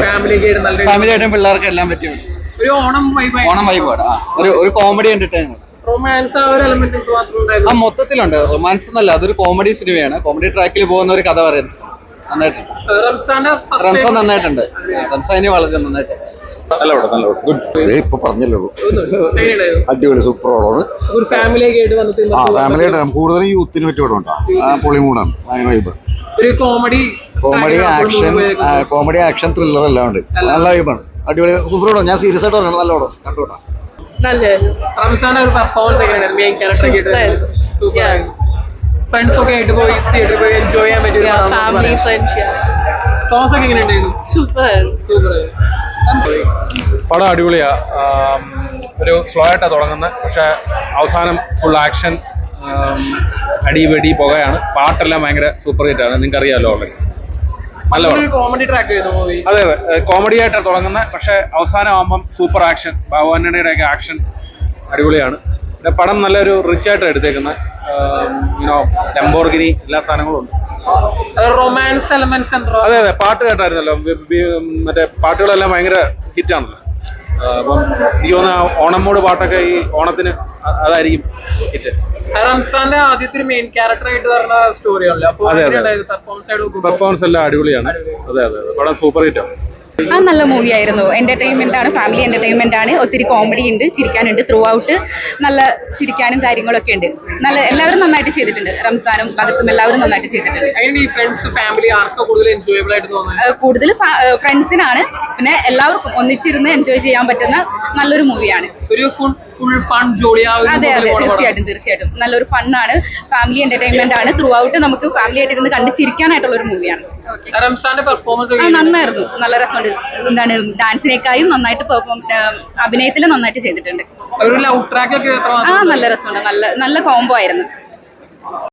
Family ആയിട്ടും പിള്ളേർക്ക് എല്ലാം പറ്റിയ ഒരു ഓണം വൈബാണ്. ഒരു കോമഡി എന്റർടൈൻമെന്റ്. റൊമാൻസ് ആ ഒരു എലമെന്റ് മൊത്തത്തിലുണ്ട്. റൊമാൻസ് എന്നല്ല, അതൊരു കോമഡി സിനിമയാണ്. കോമഡി ട്രാക്കിൽ പോകുന്ന ഒരു കഥ പറയുന്നത് നന്നായിട്ടുണ്ട്. റംസാൻ നന്നായിട്ടുണ്ട്. റംസാൻ ഇനി വളരെ നന്നായിട്ട് ഗുഡ്. ഇപ്പൊ പറഞ്ഞല്ലോ, അടിപൊളി സൂപ്പർ ഓളാണ്. ഫാമിലിയായിട്ട് കൂടുതലും യൂത്തിന് പറ്റിയ പടം. പൊളിമൂടാണ്, ഭയങ്കര വൈബ്. ഒരു കോമഡി ആക്ഷൻ ത്രില്ലർ എല്ലാം ഉണ്ട്. നല്ല വൈബാണ്, അടിപൊളി സൂപ്പർ ഓടം. ഞാൻ സീരിയസ് ആയിട്ട് പറഞ്ഞു, നല്ല ഓടം കണ്ടോട്ടാ. ഫ്രണ്ട്സ് ഒക്കെ ആയിട്ട് പോയി തിയേറ്ററിൽ പോയി എൻജോയ് ചെയ്യാൻ പറ്റിയ സോങ്സ് ഒക്കെ എങ്ങനെയുണ്ടായിരുന്നു? സൂപ്പർ. പടം അടിപൊളിയാ. ഒരു സ്ലോ ആയിട്ടാണ് തുടങ്ങുന്നത്, പക്ഷെ അവസാനം ഫുൾ ആക്ഷൻ, അടി വെടി പുകയാണ്. പാട്ടെല്ലാം ഭയങ്കര സൂപ്പർ ഹിറ്റ് ആണ്, നിങ്ങൾക്ക് അറിയാമല്ലോ ഓൾറെഡി. നല്ല കോമഡി ട്രാക്ക്. അതെ, കോമഡി ആയിട്ടാണ് തുടങ്ങുന്നത്, പക്ഷെ അവസാനം ആകുമ്പം സൂപ്പർ ആക്ഷൻ. ബാബുവാന്റണിയുടെ ഒക്കെ ആക്ഷൻ അടിപൊളിയാണ്. പിന്നെ പടം നല്ലൊരു റിച്ച് ആയിട്ട് എടുത്തേക്കുന്നത്. ലംബോർഗിനി എല്ലാ സാധനങ്ങളും ഉണ്ട്. Romance elements. അതെ, പാട്ട് കേട്ടായിരുന്നല്ലോ, മറ്റേ പാട്ടുകളെല്ലാം ഭയങ്കര ഹിറ്റാണല്ലോ. അപ്പം എനിക്ക് തോന്നുന്ന ഓണം മൂഡ് പാട്ടൊക്കെ ഈ ഓണത്തിന് അതായിരിക്കും ഹിറ്റ്. റംസാന്റെ ആദ്യത്തെ മെയിൻ ക്യാരക്ടർ ആയിട്ട് വരുന്ന സ്റ്റോറിയാണല്ലോ. പെർഫോമൻസ് എല്ലാം അടിപൊളിയാണ്. അതെ, പടം സൂപ്പർ ഹിറ്റാണ്. നല്ല മൂവി ആയിരുന്നു. എന്റർടൈൻമെന്റ് ആണ്, ഫാമിലി എന്റർടൈൻമെന്റ് ആണ്. ഒത്തിരി കോമഡി ഉണ്ട്, ചിരിക്കാനുണ്ട്. ത്രൂ ഔട്ട് നല്ല ചിരിക്കാനും കാര്യങ്ങളൊക്കെ ഉണ്ട്. നല്ല എല്ലാവരും നന്നായിട്ട് ചെയ്തിട്ടുണ്ട്. റംസാനും ഭഗത്തും എല്ലാവരും നന്നായിട്ട് ചെയ്തിട്ടുണ്ട്. കൂടുതൽ ഫ്രണ്ട്സിനാണ്. പിന്നെ എല്ലാവർക്കും ഒന്നിച്ചിരുന്ന് എൻജോയ് ചെയ്യാൻ പറ്റുന്ന നല്ലൊരു മൂവിയാണ്. അതെ, തീർച്ചയായിട്ടും നല്ലൊരു ഫണ്ണാണ്. ഫാമിലി എന്റർടൈൻമെന്റ് ആണ്. ത്രൂ ഔട്ട് നമുക്ക് ഫാമിലി ആയിട്ട് ഇരുന്ന് കണ്ട് ചിരിക്കാനായിട്ടുള്ള ഒരു മൂവിയാണ്. നന്നായിരുന്നു, നല്ല രസമുണ്ട്. എന്താണ്, ഡാൻസിനേക്കായും നന്നായിട്ട് അഭിനയത്തിൽ നന്നായിട്ട് ചെയ്തിട്ടുണ്ട്. ഒരു ലവ് ട്രാക്ക് ഒക്കെ നല്ല രസമുണ്ട്. നല്ല കോംബോ ആയിരുന്നു.